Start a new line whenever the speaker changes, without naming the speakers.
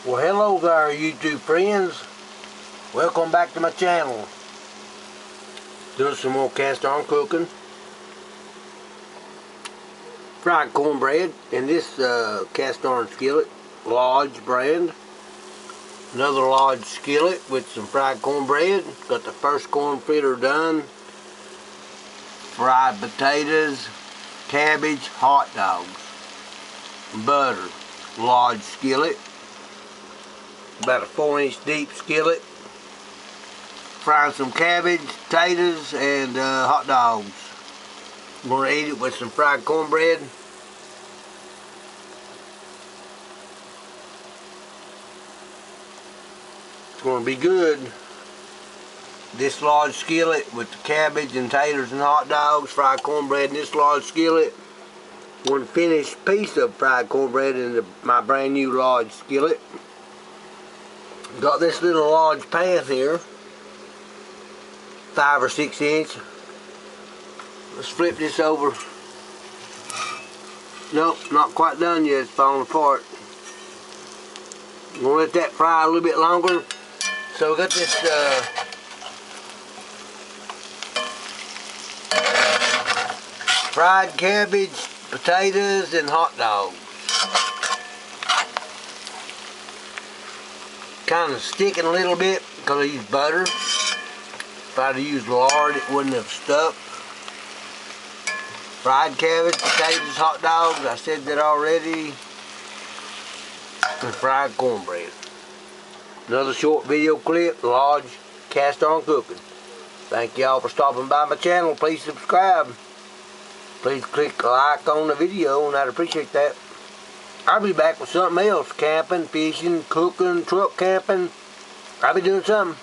Well, hello there, YouTube friends. Welcome back to my channel. Doing some more cast iron cooking. Fried cornbread in this cast iron skillet, Lodge brand. Another Lodge skillet with some fried cornbread. Got the first corn fritter done. Fried potatoes, cabbage, hot dogs, butter. Lodge skillet. About a 4-inch deep skillet. Frying some cabbage, taters, and hot dogs. I'm going to eat it with some fried cornbread. It's going to be good. This Lodge skillet with the cabbage and taters and hot dogs, fried cornbread in this Lodge skillet. One finished piece of fried cornbread in my brand new Lodge skillet. Got this little Lodge pan here, 5 or 6 inch. Let's flip this over. Nope, not quite done yet, it's falling apart. I'm gonna let that fry a little bit longer. So we got this fried cabbage, potatoes, and hot dogs. Kind of sticking a little bit because I used butter. If I'd have used lard, it wouldn't have stuck. Fried cabbage, potatoes, hot dogs, I said that already. And fried cornbread. Another short video clip, Lodge cast iron cooking. Thank y'all for stopping by my channel. Please subscribe. Please click like on the video, and I'd appreciate that. I'll be back with something else. Camping, fishing, cooking, truck camping. I'll be doing something.